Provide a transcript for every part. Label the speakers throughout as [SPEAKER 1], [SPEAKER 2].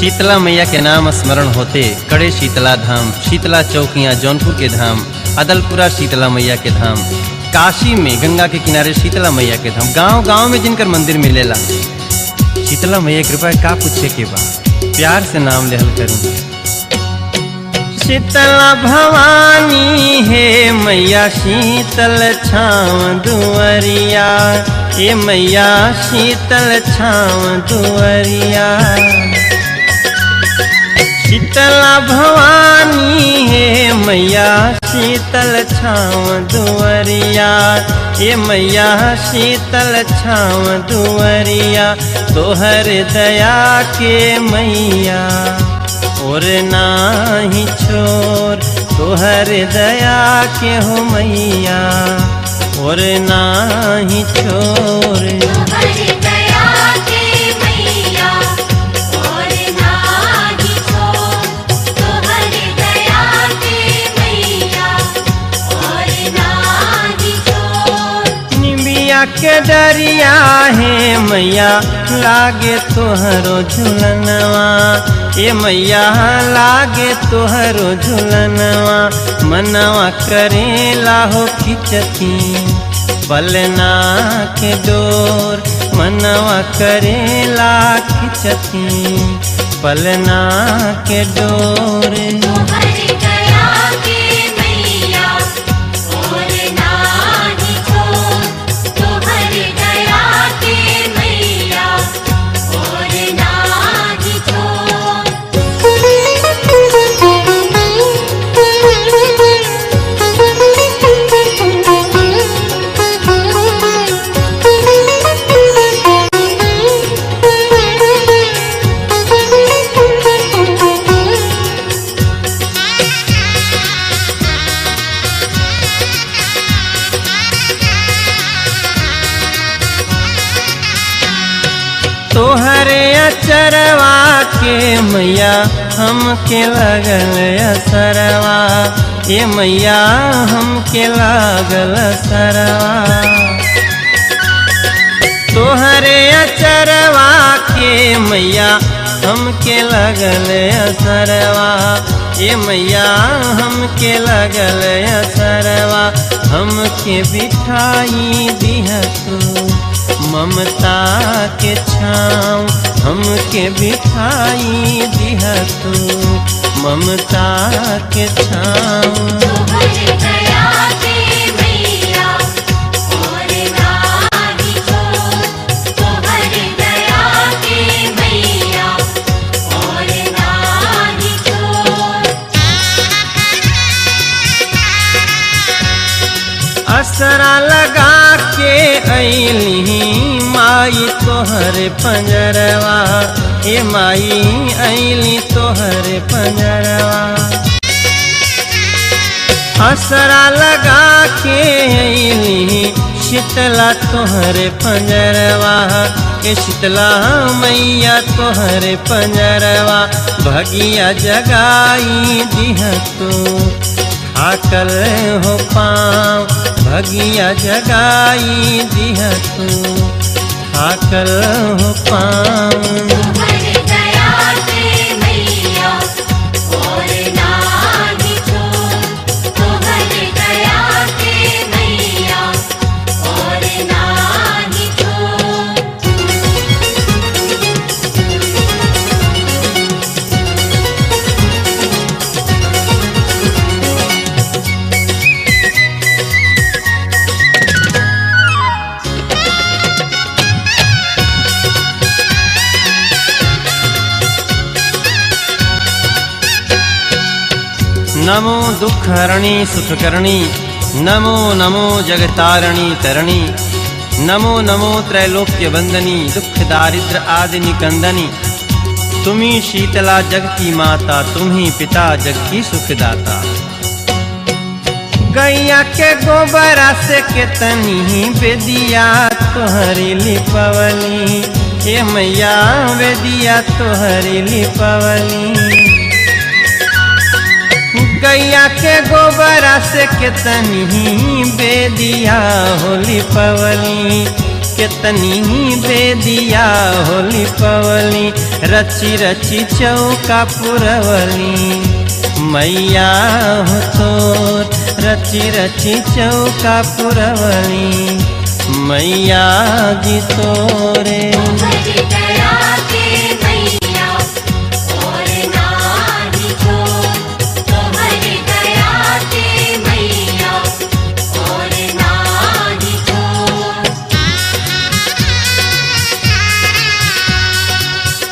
[SPEAKER 1] शीतला मैया के नाम स्मरण होते कड़े शीतला धाम, शीतला चौकियाँ जौनपुर के धाम, अदलपुरा शीतला मैया के धाम, काशी में गंगा के किनारे शीतला मैया के धाम, गांव गांव में जिनकर मंदिर मिलेला। शीतला मैया कृपा का पूछे के बा, प्यार से नाम लेहल करूँ। शीतला भवानी है मैया शीतल छाँव दुअरिया, ये मैया शीतल छाँव दुअरिया। शीतला भवानी है मैया शीतल छाँव दुअरिया, ये मैया शीतल छाँव दुअरिया। तोहर दया के मैया और नाही छोर, तोहर दया के हो मैया और नाही छोर। के डरिया है मैया लागे तोहरो झुलनवा, ये मैया लागे तोहरो झुलनवा। मनवा करेला हो खिचती बलना के डोर, मनवा करेला खिचती बलना के डोर। तोहरे अचरवा के मैया हमके लगल असरवा, ये मैया हमके लागल असरवा। तोहरे अचरवा के मैया हमके लगल असरवा, ये मैया हमके लगल असरवा। हमके बिठाई दिह तू ममता के छाँव, हमके बिठाई दिह तू ममता के छाँव। असरा लगा के अइली माई तोहर पंजरवा, हे माई अइली तोहर पंजरवा। असरा लगा के अइली शीतला तोहर पंजरवा, के शीतला मैया तोहर पंजरवा। भगिया जगाई दिह तू थाकल हो पाँव, भगिया जगाई दिह तू थाकल हो पाँव। नमो दुख हरणी सुख करणी, नमो नमो जगतारणी तरणी, नमो नमो त्रैलोक्य वंदनी, दुख दारिद्र आदि निकंदनी। तुम्ही शीतला जग की माता, तुम्ही पिता जग की सुखदाता। गैया के गोबरा से केतनी बेदिया तोहरी लिपवली, ये मैया वेदिया तोहरी लिपवली। गैया के गोबरा से केतनी बेदिया होली पवली, कितनी बेदिया होली पवली रची रची चौका पुरवली मैया हो तोर रची रची चौका पुरवली मैया जी तोरे।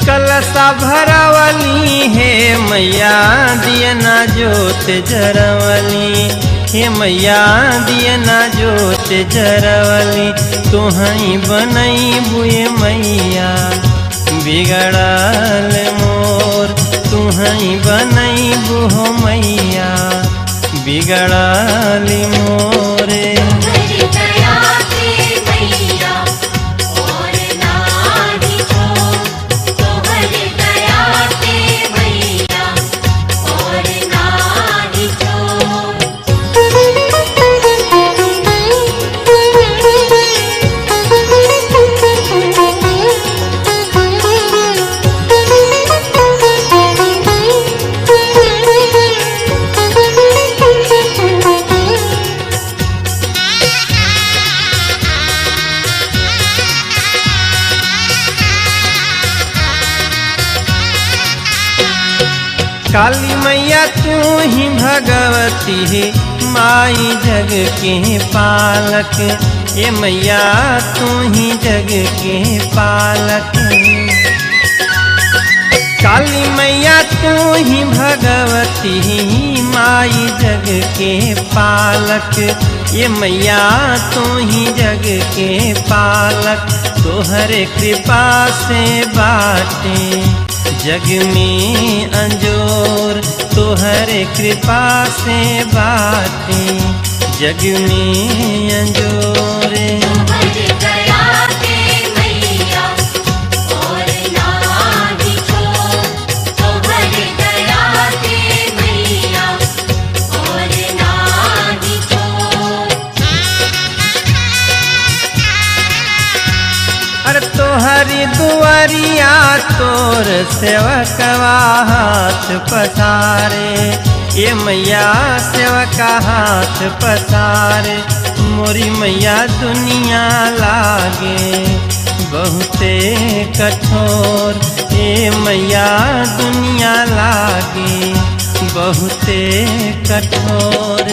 [SPEAKER 1] कलसा भरवली है मैया दियना जोत जरवली हे मैया दियना जोत जरवली तुहई बनई बुए मैया बिगड़ल मोर तुहई बनई बुहो मैया बिगड़ल मोरे। काली मैया तू ही भगवती है माई जग के पालक ये मैया तू ही जग के पालक। काली मैया तू ही भगवती माई जग के पालक ये मैया तू ही जग के पालक तोहरे कृपा से बाटे जग में अंजोर तोहरे कृपा से बाटे जग में अंजोरे। तोहरी दुआरिया तोर सेवकवा हाथ पसारे ये मैया सेवका हाथ पसारे मोरी मैया दुनिया लागे बहुते कठोर ये मैया दुनिया लागे बहुते कठोर।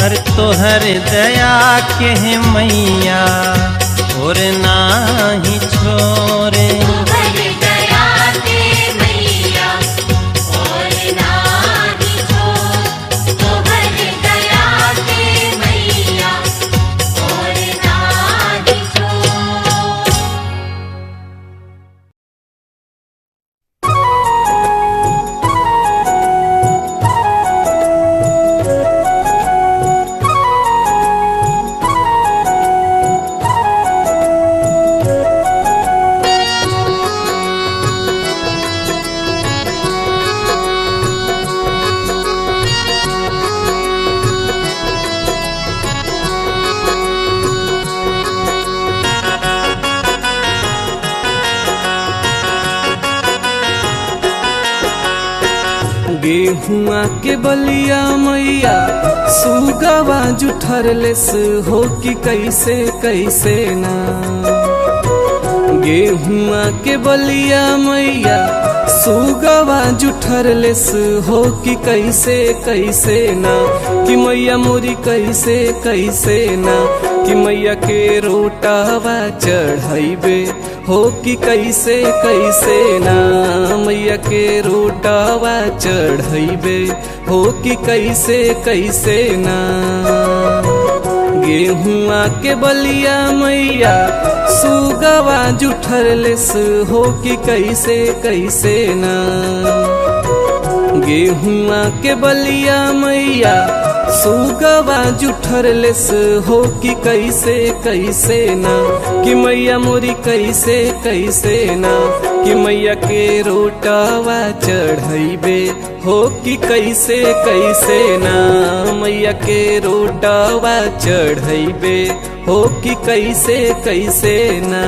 [SPEAKER 1] पर तोहर दया के मैया और नाही छोरे।
[SPEAKER 2] गेहुआ के बलिया मैया सुगवा जुठरलेस हो कि कैसे कैसे ना। गेहुआ के बलिया मैया सुगवा जुठरलेस हो कि कैसे कैसे ना कि मैया मोरी कैसे कैसे ना कि मैया के रोटावा चढ़ाइबे हो कि कैसे कैसे ना मैया के रोटावा चढ़ाइबे हो कि कैसे कैसे ना। गेहुआ के बलिया मैया सुगवा जुठरलेस हो कि कैसे कैसे ना। गेहुआ के बलिया मैया सुगवा जुठरलेस हो कि कैसे कैसे ना कि मैया मोरी कैसे कैसे ना कि मैया के रोटवा चढ़ैबे हो कि कैसे कैसे ना मैया के रोटवा चढ़ैबे हो कि कैसे कैसे ना।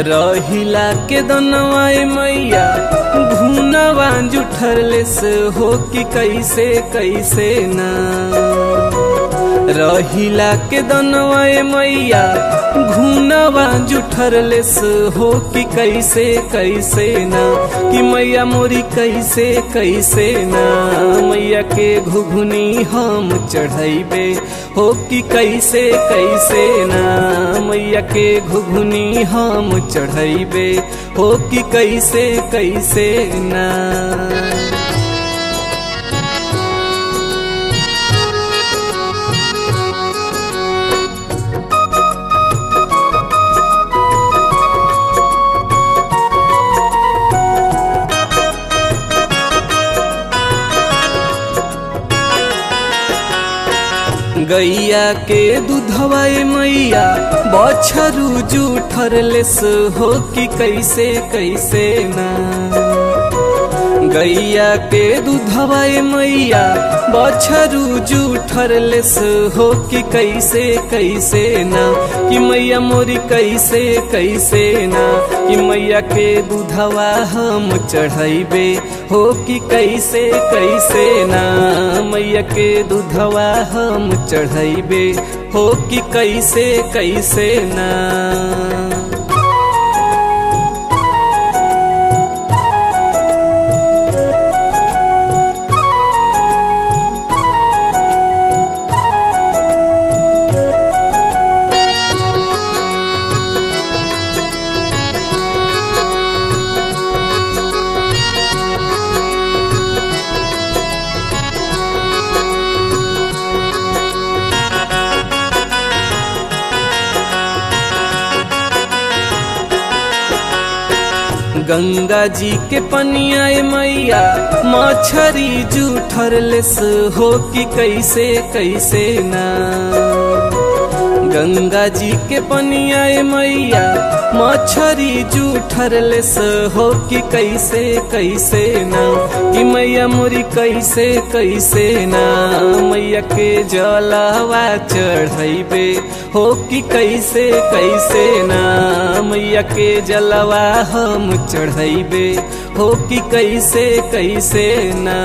[SPEAKER 2] रहिला के दनवाए मैया घुनवा जुठरलेस हो कि कैसे कैसे ना रहिला के दनवाए मैया घुनवा जुठरलेस हो कि कैसे कैसे ना कि मैया मोरी कैसे कैसे ना मैया के घुघुनी हम चढ़ैबे हो कि कैसे कैसे ना मैया के घुघुनी हम चढ़ैबे हो कि कैसे कैसे ना। गैया के दूधवाए मैया बछरू जुठरलेस हो कि कैसे कैसे ना गैया के दूधवाए मैया बछरू जुठरलेस हो कि कैसे कैसे ना कि मैया मोरी कैसे कैसे ना कि मैया के दूधवा हम चढ़ैबे हो कि कैसे कैसे ना मैया के दूधवा हम चढ़ैबे हो कि कैसे कैसे ना। गंगा जी के पनिया मैया मछरी जुठरलेस हो कि कैसे कैसे ना गंगा जी के पनिया मैया मछरी जुठरलेस हो कि कैसे कैसे ना कि मैया मोरी कैसे कैसे ना मैया के जलवा चढ़ैबे हो कि कैसे कैसे ना मैया के जलवा हम चढ़ैबे हो कि कैसे कैसे ना।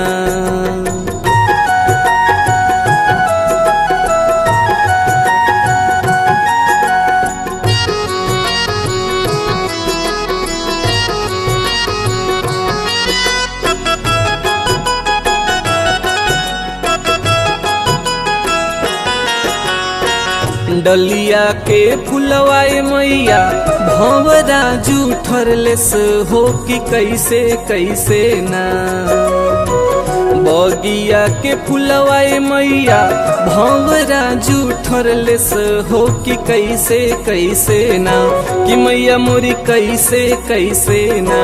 [SPEAKER 2] डलिया के फुलवाए मैया भंवरा जुठरलेस हो कि कैसे कैसे ना बगिया के फुलवाए मैया भंवरा जुठरलेस हो कि कैसे कैसे ना कि मैया मोरी कैसे कैसे ना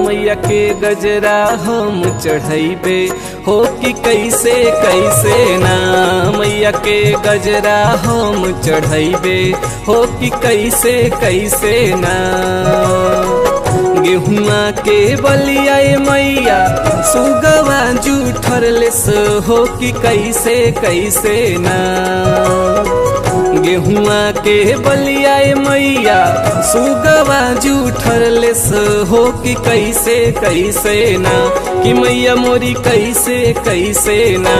[SPEAKER 2] मैया के गजरा हम चढ़ैबे हो कि कैसे कैसे ना मैया के गजरा हम चढ़ैबे हो कि कैसे कैसे ना। गेहुआ के बलिया मैया सुगवा जुठरलेस हो कि कैसे कैसे ना गेहुआ के बलिया मैया सुगवा जुठरलेस हो कि कैसे कैसे ना कि मैया मोरी कैसे कैसे ना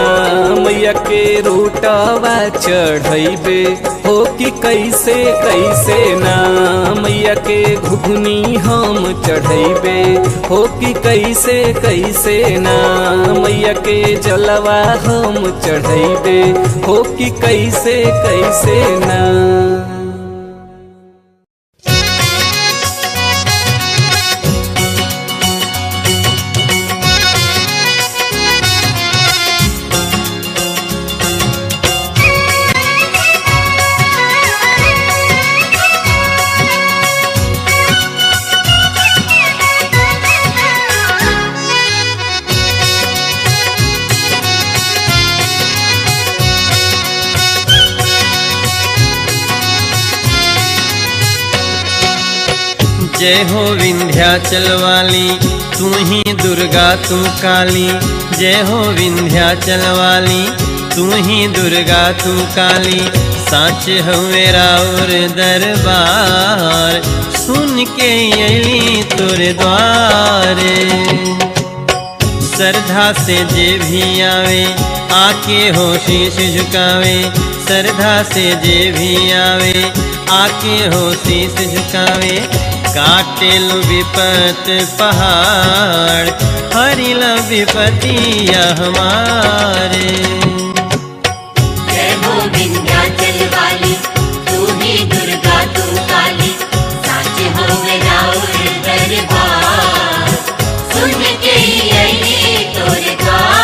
[SPEAKER 2] मैया के रोटवा चढ़ैबे हो कि कैसे कैसे ना मैया के घुघुनी हम चढ़ैबे हो कि कैसे कैसे ना मैया के जलवा हम चढ़ैबे हो कि कैसे कैसे ना।
[SPEAKER 1] जय हो विंध्याचल वाली तू ही दुर्गा तू काली। जय हो विंध्याचल वाली तू ही दुर्गा तू काली। साच हो मेरा और दरबार सुन के अली तोरे द्वारे। श्रद्धा से जे भी आवे आके हो शीश झुकावे। श्रद्धा से जे भी आवे आके हो शीश झुकावे। काटेल विपत पहाड़ हरिल विपतिया हमारे।
[SPEAKER 3] जय हो विंध्याचल वाली तू ही दुर्गा तू काली। साच हो मेरा और दरबार सुन के अली तोरे द्वार।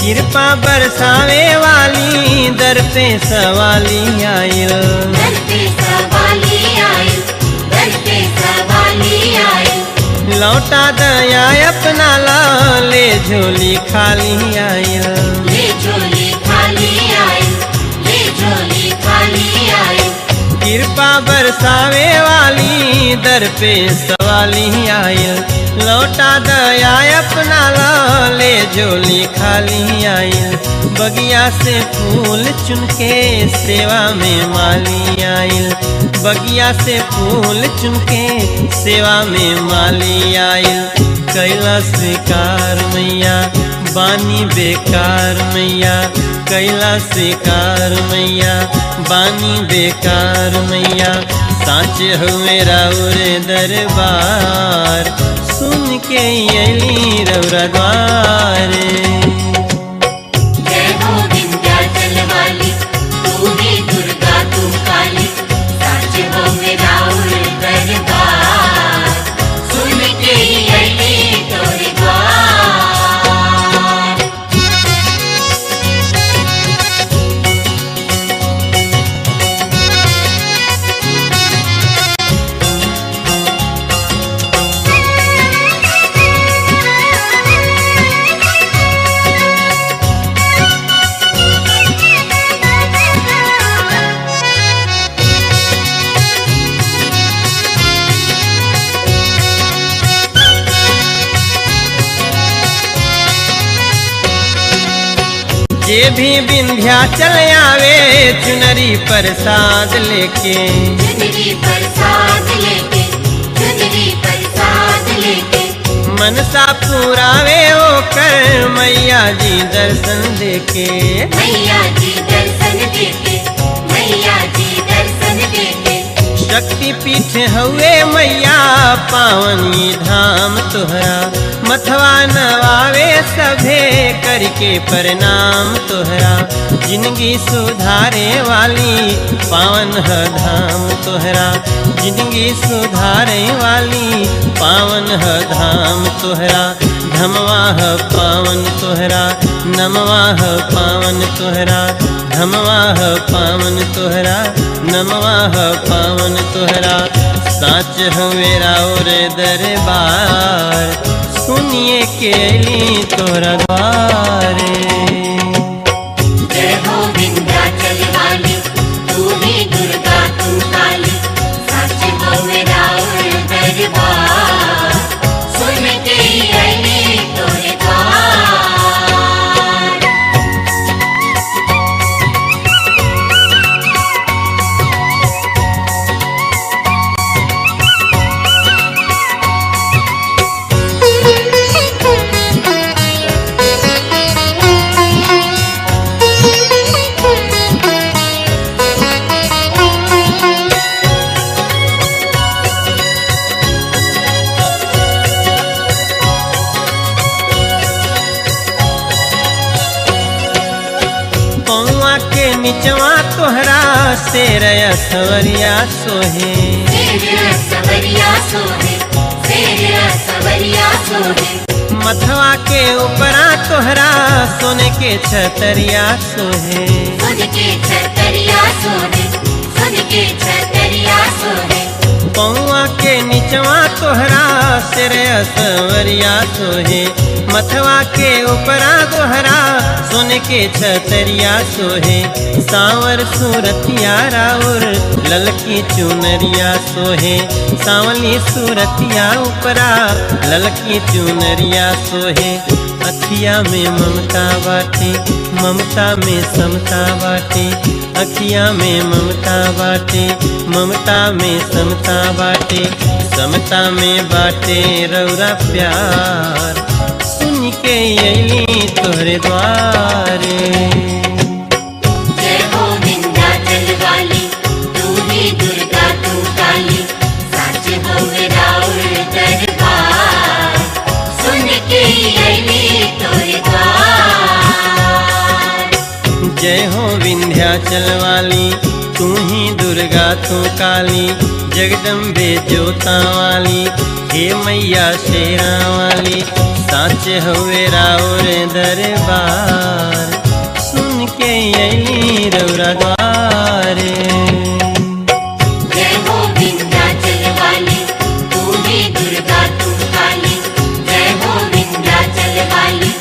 [SPEAKER 1] कृपा बरसावे वाली दर पे सवाली आयल।
[SPEAKER 3] दर पे सवाली आए, दर पे सवाली आए।
[SPEAKER 1] लौटा दया अपना ला ले झोली खाली आयल।
[SPEAKER 3] ले झोली खाली आए, ले झोली खाली आए।
[SPEAKER 1] कृपा बरसावे वाली दर पे सवाली आयल। लौटा दया अपना ला ले झोली खाली आयल। बगिया से फूल चुनके सेवा में माली आयल। बगिया से फूल चुनके सेवा में माली आयल। कैला स्वीकार मैया बानी बेकार मैया। कैला स्वीकार मैया बानी बेकार मैया। साच हो मेरा और दरबार सुन के अली रौरा द्वारे।
[SPEAKER 3] जय हो विंध्याचल वाली तू ही दुर्गा तू काली। साच हो मेरा और दरबार सुन के अली तोरे द्वार।
[SPEAKER 1] जे भी विंध्याचल आवे चुनरी प्रसाद लेके।
[SPEAKER 3] चुनरी प्रसाद लेके, चुनरी प्रसाद लेके।
[SPEAKER 1] मनसा पुरावे ओकर मैया जी दर्शन देके।
[SPEAKER 3] मैया जी दर्शन देके, मैया जी दर्शन देके।
[SPEAKER 1] शक्ति पीठ हुए मैया पावनी धाम तोहरा। मथवा नवावे सभे करके प्रणाम तोहरा। जिंदगी सुधारे वाली पावन है धाम तोहरा। जिंदगी सुधारे वाली पावन है धाम तोहरा। धमवा है पावन तोहरा नमवा है पावन तोहरा। धमवा है पावन तोहरा नमवा है पावन तोहरा। साच हो मेरा और दरबार सुनिए के अली तोरा द्वारे।
[SPEAKER 3] जय हो विंध्याचल वाली तू ही दुर्गा तू काली। साच हो मेरा और दरबार सुन के अली तोरे द्वार।
[SPEAKER 1] निचवा तोहरा शेर सवरिया सोहे।
[SPEAKER 3] शेर सवरिया सोहे, शेर सवरिया सोहे।
[SPEAKER 1] मथवा के ऊपरा तोहरा सोने के छतरिया सोहे।
[SPEAKER 3] सोने के छतरिया सोहे, सोने के छतरिया सोहे।
[SPEAKER 1] पौआ के निचवा तोहरा शेर सवरिया सोहे। मथवा के ऊपरा तोहरा सोने के छतरिया सोहे। सांवर सूरतिया राउर ललकी चुनरिया सोहे। सांवली सूरतिया ऊपरा ललकी चुनरिया सोहे। अखिया में ममता बाटे, ममता में समता बाटे। अखिया में ममता बाटे, ममता में समता बाटे। समता में बाटे रौरा प्यार, सुन के अइली तोहरे द्वारे।
[SPEAKER 3] जय हो विंध्याचल वाली, तू ही दुर्गा तू काली। साच हो राउर दरबार, सुन के अइली तोरे द्वार।
[SPEAKER 1] जय हो विंध्याचल वाली, तू ही दुर्गा तू काली। जगदम्बे जोता वाली, हे मैया शेरा वाली। साच हुए राउर दरबार, सुन के अइली रौरा द्वारे।
[SPEAKER 3] जय हो विंध्याचल वाली, तू ही दुर्गा तू काली। जय हो विंध्याचल वाली,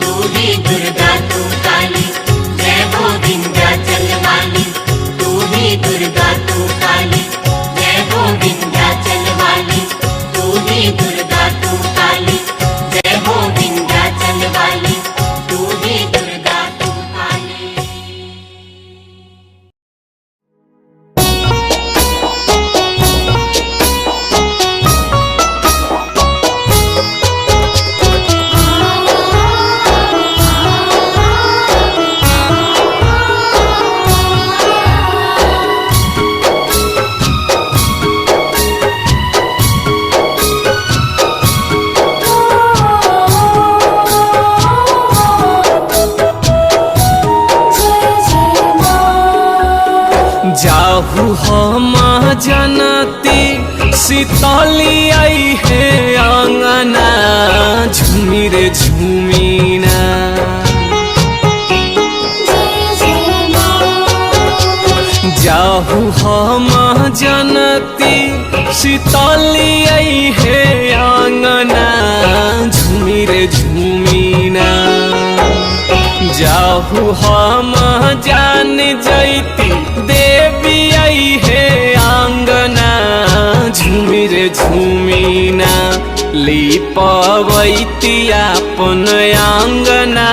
[SPEAKER 3] तू ही दुर्गा तू काली। जय हो विंध्याचल वाली, तू ही दुर्गा तू काली। जय हो विंध्याचल वाली, तू ही दुर्गा तू काली। जय हो विंध्याचल वाली, तू ही दुर्गा तू काली।
[SPEAKER 2] जाहू हम जनती शीतली आई है आंगना, झूमी रे झूमीना। जाहू हम जनती शीतली आई है आंगना, झूमी रे झूमीना। जाहू हम जान जैती देवी आई है आंगना, झूमी रे झूमीना। लिपवैती अपन आंगना,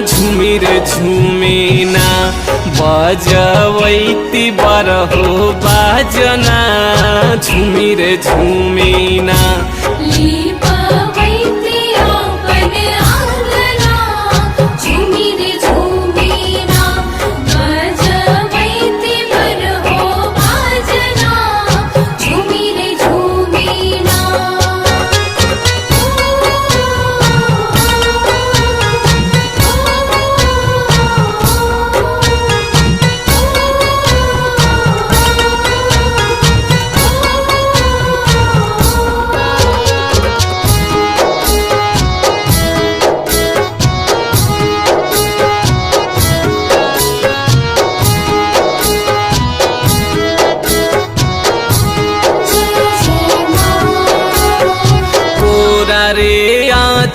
[SPEAKER 2] झूमी रे झूमीना। बजवैती बरहो बाजना, झूमी रे झूमीना।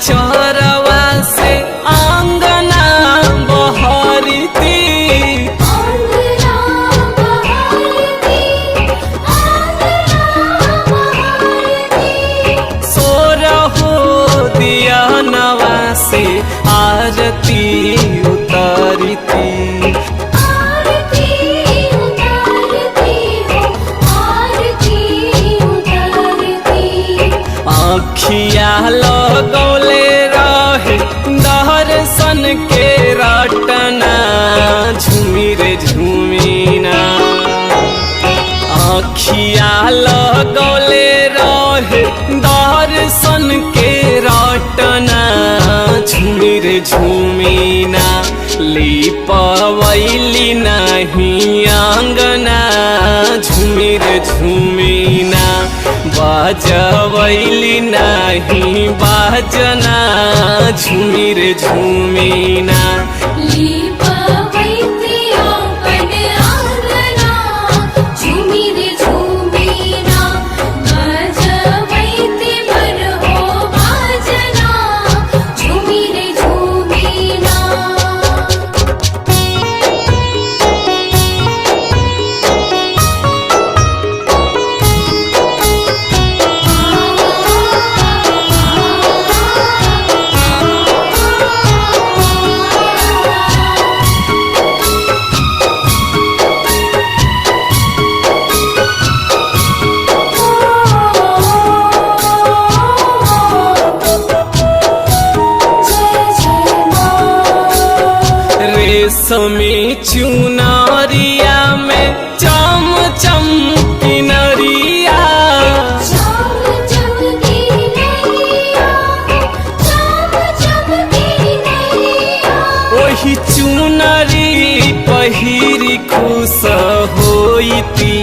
[SPEAKER 2] चरवा से आंगना बहरती, सोरहो दिया नवा से आरती उतरती। आँखिया लगौले रहे दर्शन के रटना, झूमी रे झूमीना। आँखिया लगौले रहे दर्शन के रटना, झूमी रे झूमीना। लिपवैली नहीं आंगना झूमी रे झूमी ना बाजवैली नाही बाजना झूमी रे झूमी ना रेशमी चुनरिया में चम चम किनरिया ओही चुनरी पहिरी खुश होइती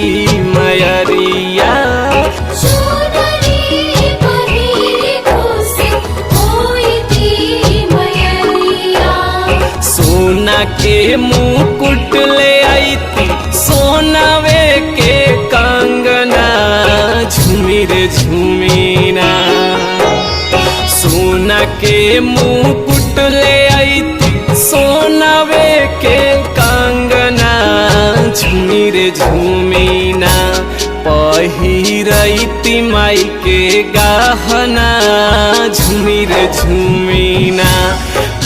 [SPEAKER 2] मयरिया सोना के मुकुट ले आईती सोनावे के कंगना झूमी रे झूमी ना सोना के मुकुट ले आईती सोनावे के कंगना झूमी रे झूमी ना पहिरैती माई के गहना झूमी रे झूमी ना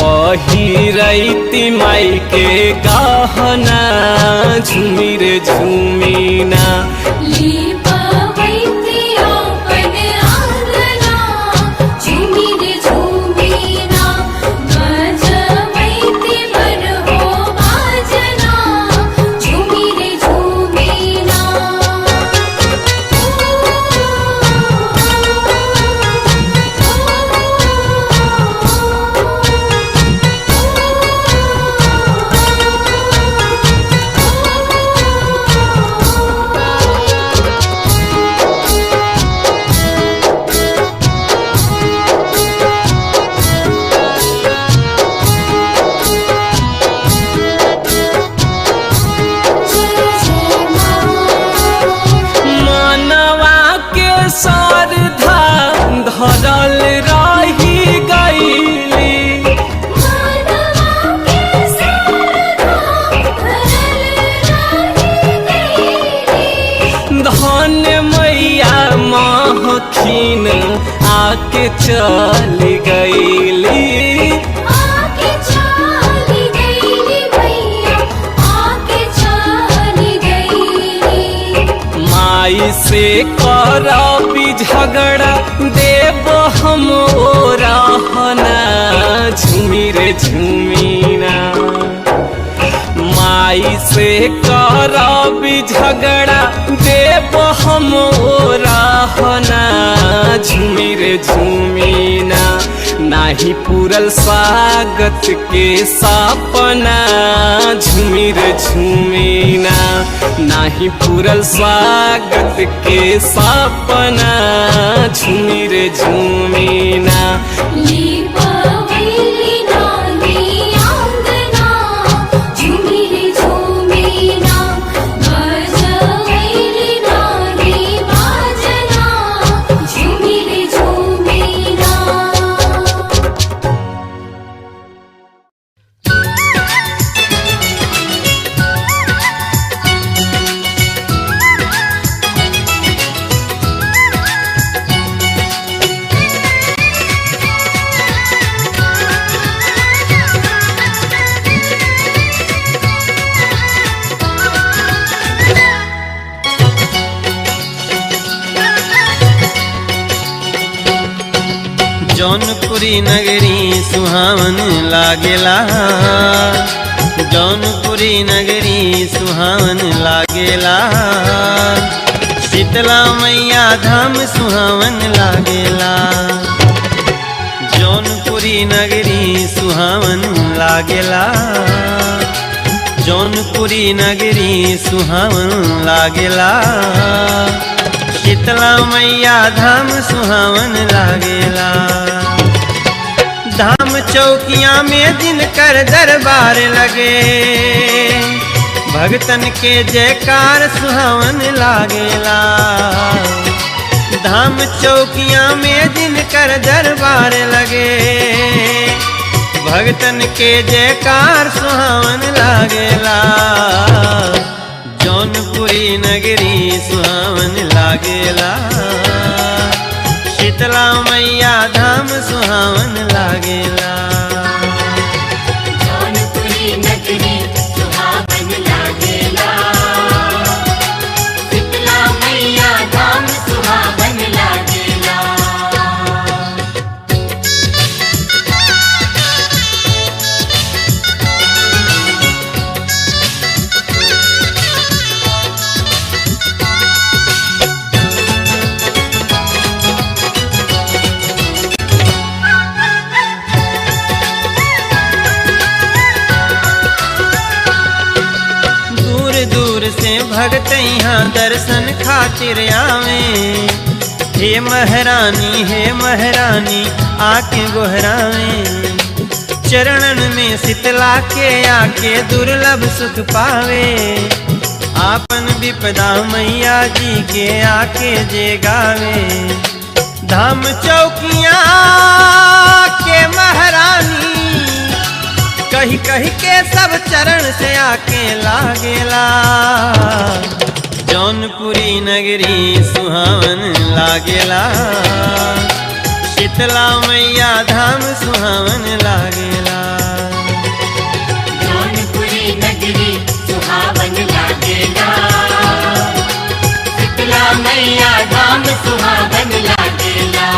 [SPEAKER 2] पहिरैती माई के गहना झूमी रे झूमी ना धरल रही गईली धन मैया महखीन आके चल गईली माई से करबी झगड़ा देव हम ओ रहना झूमी रे झूमी ना माई से करबी झगड़ा देव हम ओ रहना झूमी रे झूमी ना नाही पूरल स्वागत के सपना झूमी रे झूमी ना नाही पूरल स्वागत के सपना झूमी रे झूमी ना
[SPEAKER 1] जौनपुरी नगरी सुहावन लागेला जौनपुरी नगरी सुहावन लागेला शीतला मैया धाम सुहावन लागेला जौनपुरी नगरी सुहावन लागेला जौनपुरी नगरी सुहावन लागेला, शीतला मैया धाम सुहावन लागेला। धाम चौकिया में जिनकर दरबार लगे, भगतन के जयकार सुहावन लागेला। धाम चौकिया में जिनकर दरबार लगे, भगतन के जयकार सुहावन लागेला। जौनपुरी नगरी सुहावन लागेला, शीतला मैया धाम सुहावन लागेला।
[SPEAKER 3] जौनपुरी नगरी सुहावन लागेला, शीतला मैया धाम सुहावन लागेला।
[SPEAKER 1] से भगत यहाँ दर्शन खातिर आवे, हे महारानी आके गोहरावे। चरणन में शीतला के आके दुर्लभ सुख पावे, आपन विपदा मैया जी के आके जे गावे। धाम चौकिया के महारानी कही कही के सब चरण से आके लागेला। जौनपुरी नगरी सुहावन लागेला, शीतला मैया धाम सुहावन लागेला।
[SPEAKER 3] जौनपुरी नगरी सुहावन लागेला, शीतला मैया धाम सुहावन लागेला।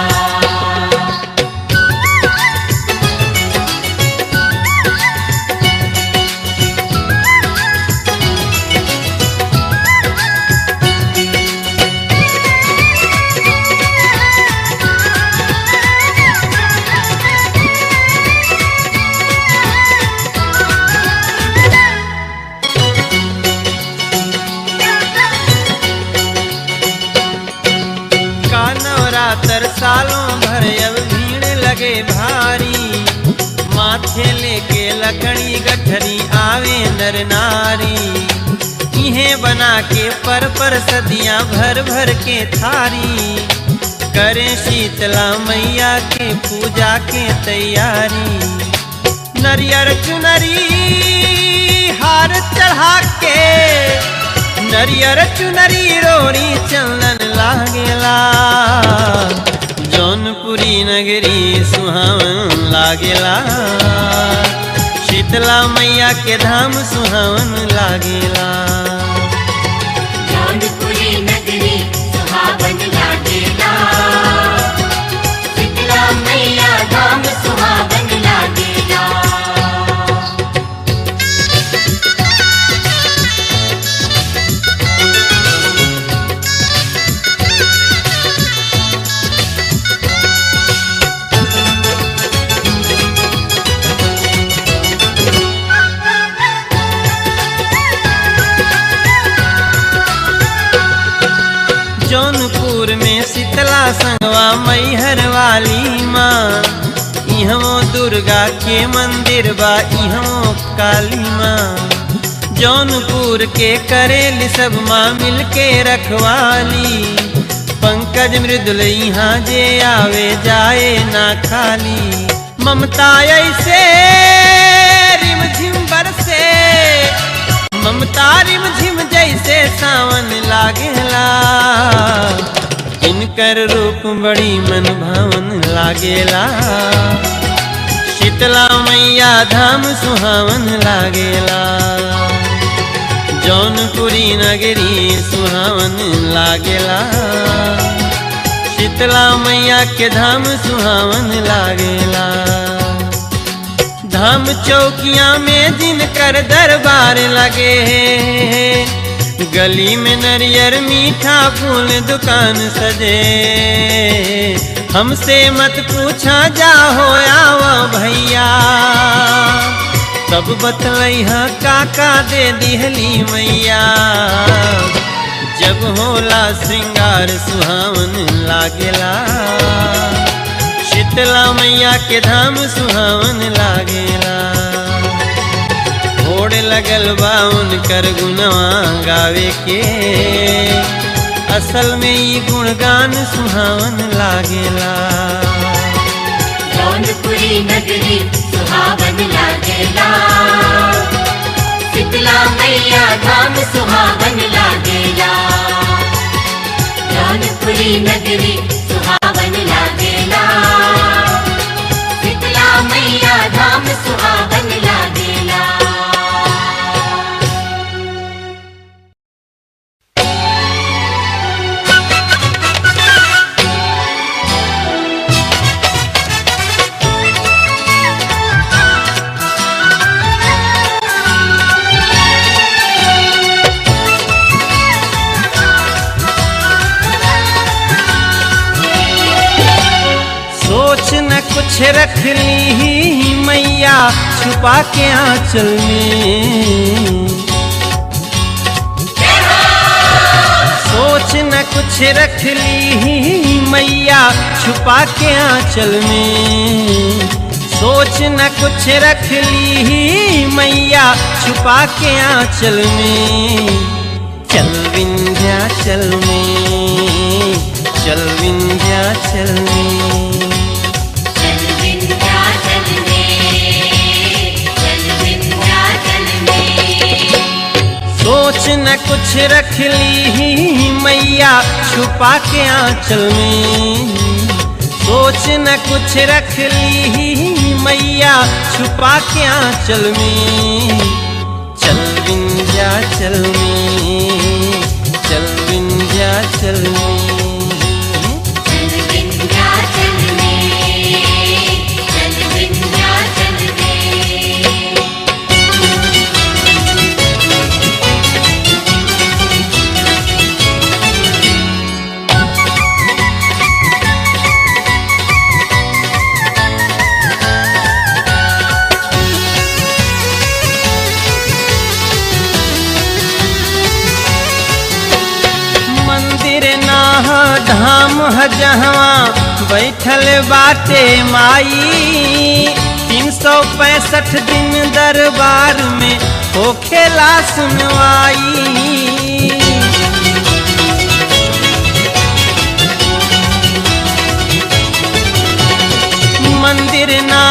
[SPEAKER 1] सालों भर अब भीड़ लगे भारी, माथे लेके लकड़ी गठरी आवे नर नारी। इन्हें बना के पर सदियां भर भर के थारी, करे शीतला मैया के पूजा के तैयारी। नरियर चुनरी हार चढ़ा के, नरियर चुनरी रोड़ी चंदन लागेला। जौनपुरी नगरी सुहावन लागेला, शीतला मैया के धाम सुहावन लागेला।
[SPEAKER 3] जौनपुरी नगरी सुहावन लागेला, शीतला मैया धाम सुहावन लागेला।
[SPEAKER 1] जौनपुर में शीतला संगवा मैहर वाली माँ, इहों दुर्गा के मंदिर बा, इहों काली माँ। जौनपुर के करेली सब माँ मिलके रखवाली, पंकज मृदुल यहाँ जे आवे जाए ना खाली। ममता ऐसे रिमझिम बरसे, ममता रिमझिम जैसे सावन लागेला। इनकर रूप बड़ी मन भावन लागेला, शीतला मैया धाम सुहावन लागेला। जौनपुरी नगरी सुहावन लागेला, शीतला मैया के धाम सुहावन लागेला। धाम चौकिया में जिनकर दरबार लगे, गली में नरियर मीठा फूल दुकान सजे। हमसे मत पूछा जा हो आवा भैया, सब बतलैहा काका दे दिहली मैया। जब होला श्रृंगार सुहावन लागेला, शीतला मैया के धाम सुहावन लागेला। होड़ लगल बा उनकर गुणवा गावे के, असल में ई गुणगान सुहावन लागेला।
[SPEAKER 3] जौनपुरी नगरी सुहावन लागेला, शीतला मैया धाम सुहावन लागेला। जौनपुरी नगरी सुहावन लागेला, शीतला मैया धाम सुहावन लागेला।
[SPEAKER 1] कुछ रख ली मैया छुपा के आंचल में, सोच न कुछ रख ली मैया छुपा के आंचल में। सोच न कुछ रख ली मैया छुपा के आंचल में। चल विंध्याचल में, चल विंध्याचल में। सोच न कुछ रख ली मैया छुपा के आंचल में। सोच न कुछ रख ली मैया छुपा के आंचल में। चल विंध्याचल में, चल विंध्याचल में। धाम ह जहाँ बैठल बाटे माई, 365 दिन दरबार में होखेला सुनवाई। मंदिर ना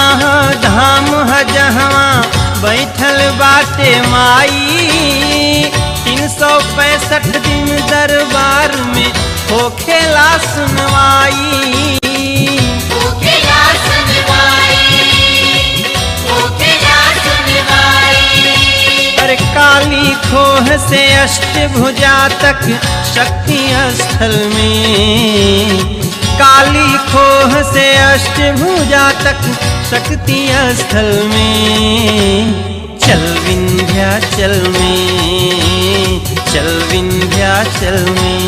[SPEAKER 1] धाम ह जहाँ बैठल बाटे माई, 365 दिन दरबार में होखेला सुनवाई।
[SPEAKER 3] होखेला सुनवाई, होखेला सुनवाई।
[SPEAKER 1] अरे काली खोह से अष्टभुजा तक शक्ति स्थल में, काली खोह से अष्टभुजा तक शक्ति स्थल में। चल विंध्याचल में, चल विंध्याचल में।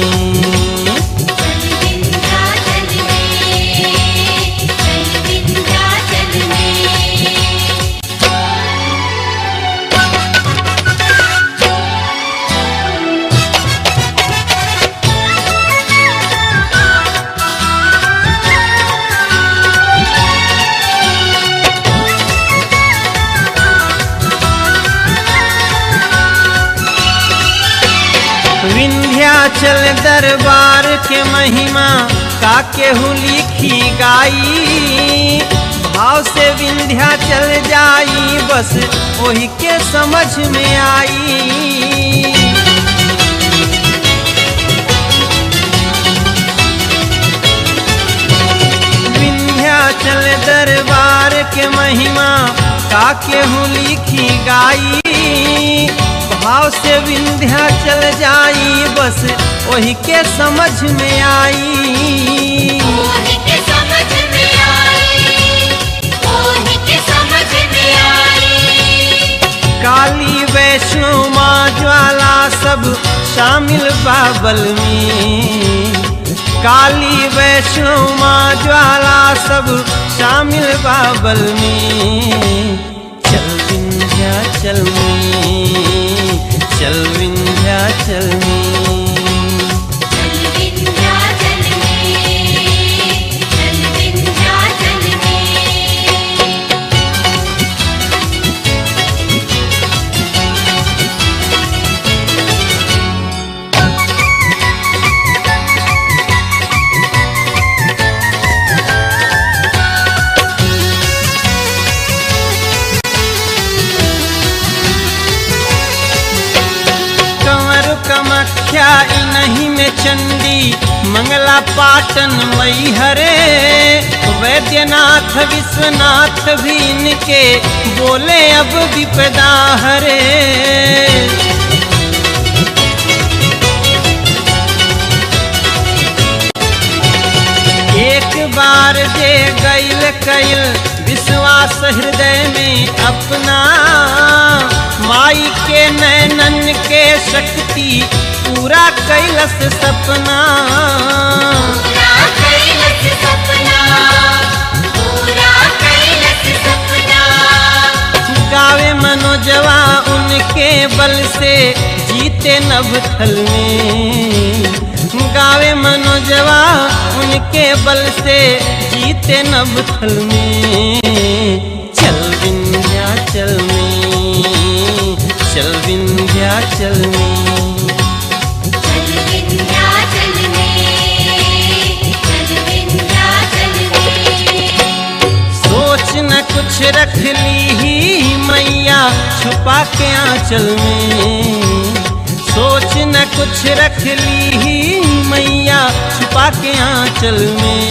[SPEAKER 1] विंध्याचल दरबार के महिमा का केहू लिखी गाई, भाव से विंध्याचल जाई बस वही के समझ में आई। विंध्याचल दरबार के महिमा का केहू लिखी गाई, भाव से विंध्याचल जाई बस वही के समझ में आई।
[SPEAKER 3] वही के समझ में आई, वही के समझ में आई।
[SPEAKER 1] काली वैष्णो माँ ज्वाला सब शामिल बाबल में, काली वैष्णो माँ ज्वाला सब शामिल बाबल में। चल विंध्या विंध्याचल में, चल विंध्याचल में।
[SPEAKER 3] चल विंध्याचल में, चल विंध्याचल में।
[SPEAKER 1] कामाख्या इन्हीं में चंडी, मंगला पाटन मई हरे, वैद्यनाथ विश्वनाथ भी इनके बोले अब विपदा हरे। एक बार जे गैल कैल विश्वास हृदय में अपना, माई के नैनन के शक्ति पूरा कैलस सपना।
[SPEAKER 3] पूरा कैलस सपना, पूरा कैलस सपना।
[SPEAKER 1] गावे मनोजवा उनके बल से जीते नभथल में, गावे मनोजवा उनके बल से जीते नभथल में। चल विंध्याचल में, चल विंध्याचल में।
[SPEAKER 3] चल विंध्याचल में, चल विंध्याचल में।
[SPEAKER 1] सोच न कुछ रख ली ही मैया छुपा के आंचल में, सोच न कुछ रख ली ही मैया छुपा के आंचल में।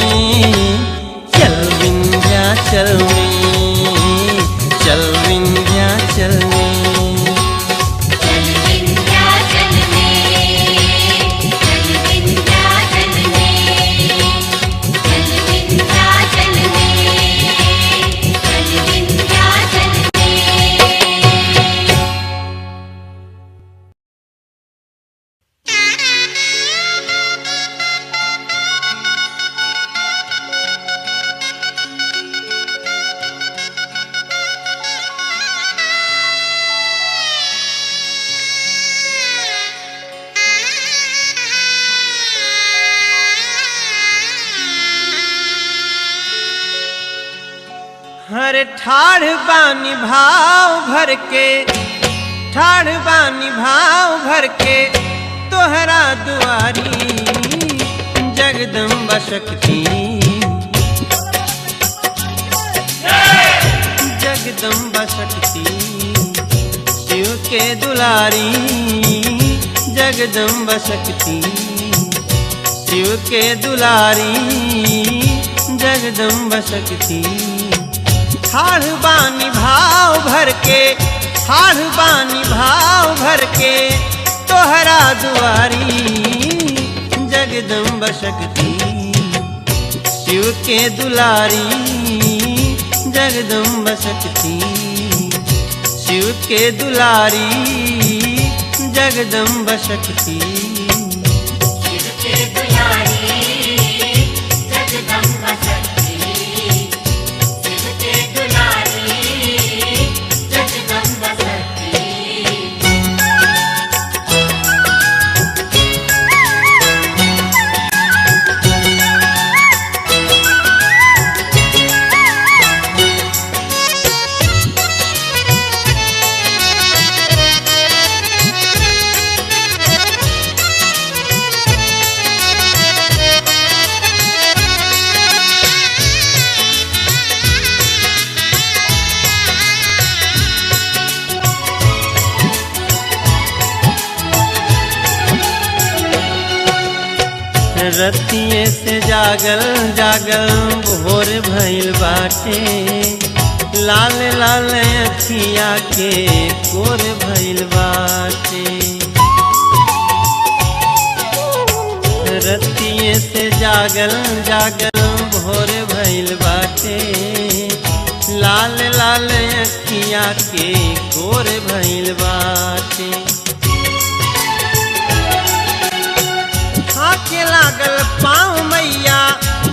[SPEAKER 1] चल विंध्याचल में, चल विंध्याचल में।
[SPEAKER 3] चल विंध्याचल में, चल विंध्याचल में। चल विंध्याचल में, चल विंध्याचल में।
[SPEAKER 1] हर ठाढ़ बानी भाव भर के, ठाढ़ बानी भाव भर के तोहरा दुआरी जगदम्बा शक्ति, जगदम्बा शक्ति शिव के दुलारी, जगदम्बा शक्ति शिव के दुलारी, जगदम्बा शक्ति। ठाढ़ बानी भाव भर के, ठाढ़ बानी भाव भर के तोहरा दुआरी जगदम्बा शक्ति शिव के दुलारी, जगदम्बा शक्ति शिव के दुलारी, जगदम्बा शक्ति।
[SPEAKER 3] शिव के दुलारी, जगदम्बा शक्ति। शिव के दुलारी, जगदम्बा शक्ति।
[SPEAKER 1] रतिये से जागल जागल भोर भइल बाटे, लाल लाल अखिया के कोर भइल बाटे। रतिये से जागल जागल भोर भइल बाटे, लाल लाल अखिया के कोर भइल बाटे। के लागल पाँव मैया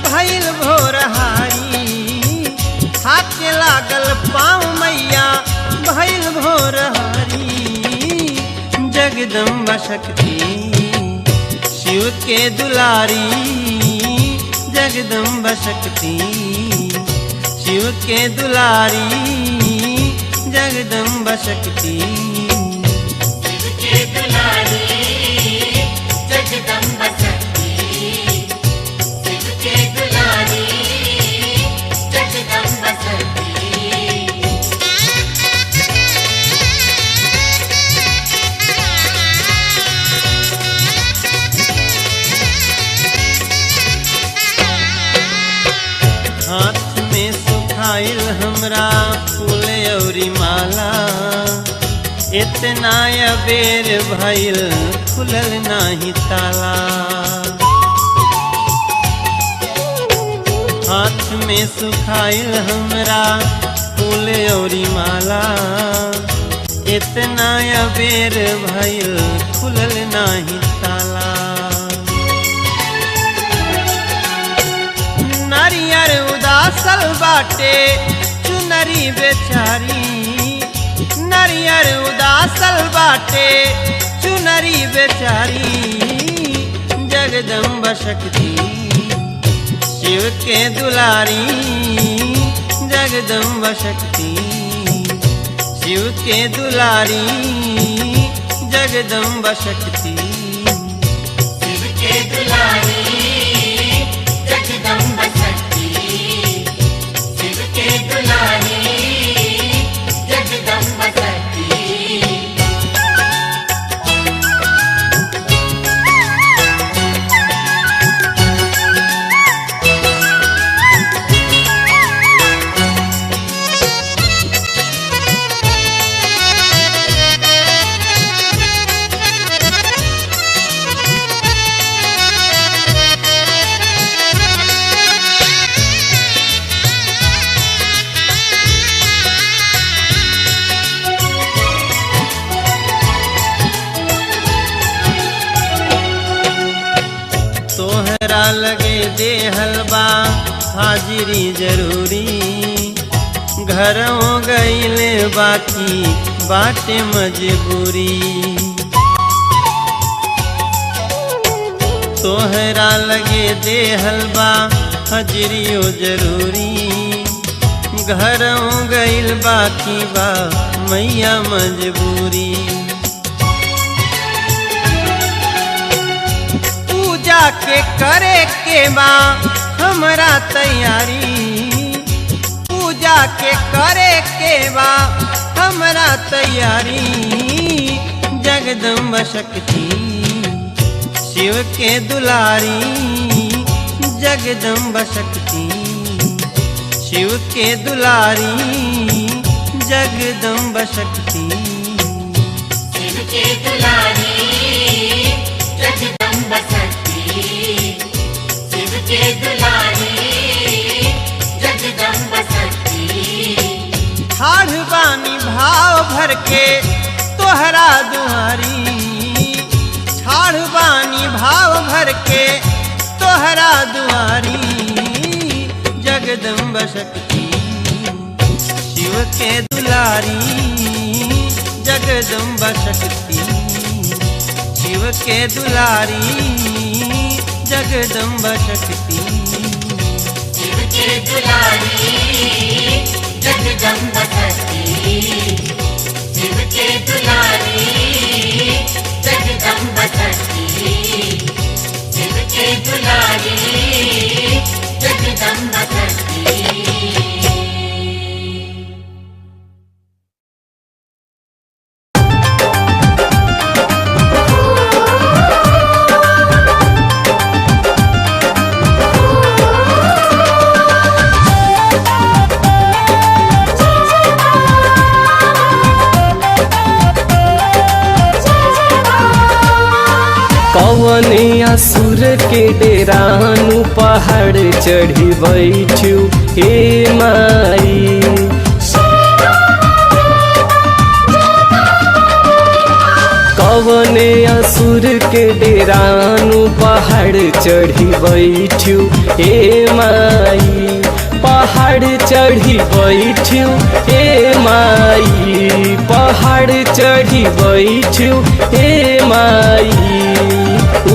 [SPEAKER 1] भइल भोरहारी, हाथ के लागल पाँव मैया भइल भोरहारी। शक्ति शिव के दुलारी जगदम्बा शक्ति शिव के दुलारी जगदम्बा शक्ति
[SPEAKER 3] शिव के दुलारी जगदम्बा शक्ति शिव के दुलारी जगदम्बा शक्ति
[SPEAKER 1] हाथ में सुखाइल हमरा फूल औरी माला इतना अबेर भइल खुलल नाही ताला हाथ में सुखाइल हमरा फूल औरी माला इतना अबेर भइल खुलल नाही ताला नारियर उदासल बाटे चुनरी बेचारी नारियर उदासल बाटे चुनरी बेचारी जगदम्बा शक्ति शिव के दुलारी जगदम्बा शक्ति शिव के दुलारी जगदम्बा शक्ति
[SPEAKER 3] शिव के दुलारी जगदम्बा शक्ति शिव के दुलारी जगदम्बा शक्ति
[SPEAKER 1] तोहरा लगे दे हलवा हाजिरी जरूरी घरों गईले बाकी बाटे मजबूरी तोहरा लगे दे हलवा हाजिरियो जरूरी घरों गईल बाकी बा मैया मजबूरी पूजा के करे के बा हमरा तैयारी पूजा के करे के बा हमरा तैयारी जगदम्बा शक्ति शिव के दुलारी जगदम्बा शक्ति शिव के दुलारी जगदम्बा शक्ति
[SPEAKER 3] शिव के दुलारी जगदम्बा शक्ति शिव के दुलारी जगदम्बा शक्ति
[SPEAKER 1] ठाढ़ बानी भाव भर के तोहरा दुआरी ठाढ़ बानी भाव भर के तोहरा दुआरी जगदम्बा शक्ति शिव के दुलारी जगदम्बा शक्ति शिव के दुलारी जगदम्बा शक्ति
[SPEAKER 3] शिव के दुलारी जगदम्बा शक्ति शिव के दुलारी जगदम्बा शक्ति शिव के दुलारी जगदम्बा शक्ति
[SPEAKER 2] कवने असुर के डेरानु पहाड़ चढ़ी बैठू हे माई कवने असुर के डेरानु पहाड़ चढ़ी बैठू हे माई पहाड़ चढ़ी बैठू ए माई, पहाड़ चढ़ी बैठू ए माई,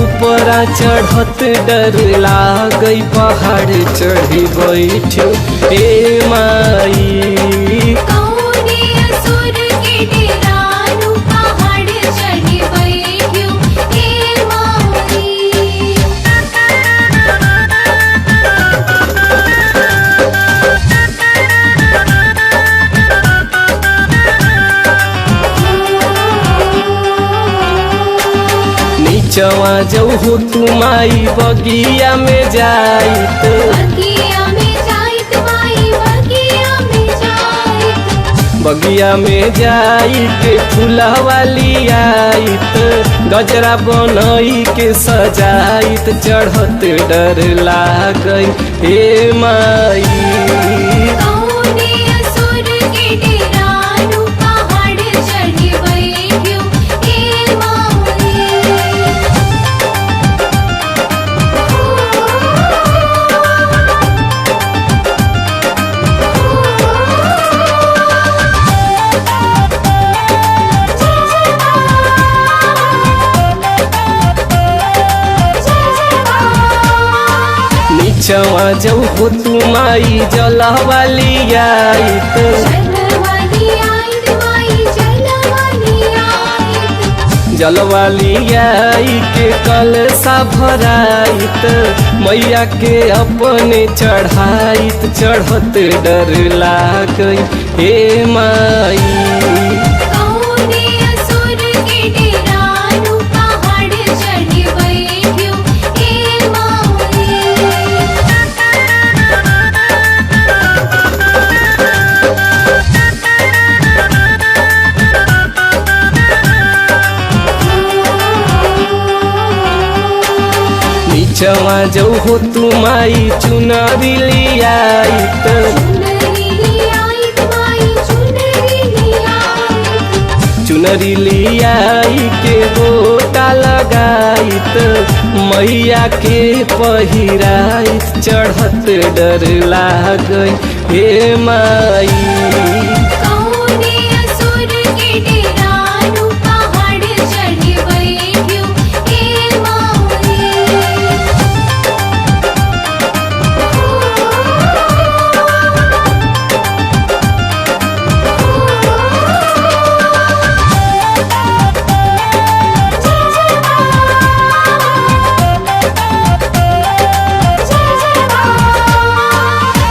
[SPEAKER 2] ऊपरा चढ़त डर लागई पहाड़ चढ़ी बैठू ए माई।
[SPEAKER 3] कौने असुर के डेरानु पहाड़ चढ़ी बैठ्यो ए माई।
[SPEAKER 2] नीचवा जऊ तू माई बगिया में जाइत,
[SPEAKER 3] बगिया में जाइत माई बगिया में जाइत,
[SPEAKER 2] बगिया में जाइत फूलवाली आइत, गजरा बनई के सजाइत चढ़त डर लागई हे माई।
[SPEAKER 3] कौने असुर के डेरानु पहाड़ चढ़ी बैठ्यो ए माई।
[SPEAKER 2] नीचवा जऊ तू माई जलवाली आइत,
[SPEAKER 3] जलवाली आइत माई जलवाली आइत,
[SPEAKER 2] जलवाली आई के कलसा भराइत, मैया के अपने चढ़ाइत चढ़त डर लागई हे माई।
[SPEAKER 3] कौने असुर के डेरानु पहाड़ चढ़ी बैठ्यो ए माई।
[SPEAKER 2] नीचवा जऊ तू माई चुनरी लियाइत,
[SPEAKER 3] चुनरी आइत माई चुनरी आइत,
[SPEAKER 2] चुनरी लियाई के गोटा लगाइत, मैया के पहिराइत चढ़त डर लागई हे माई।
[SPEAKER 3] कौने असुर के डेरानु पहाड़ चढ़ी बैठ्यो ए माई।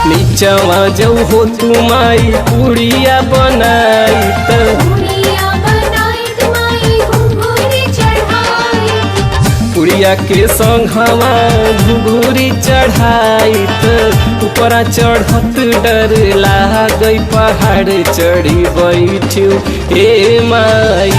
[SPEAKER 2] नीचवा जऊ तू माई पुड़िया बनाइत,
[SPEAKER 3] पुड़िया बनाइत माई घुंघुरी चढ़ाइत,
[SPEAKER 2] पुड़िया के संघवा घुघुरी चढ़ाइत, ऊपरा चढ़त डर लागई पहाड़ चढ़ी बैठू हे माई।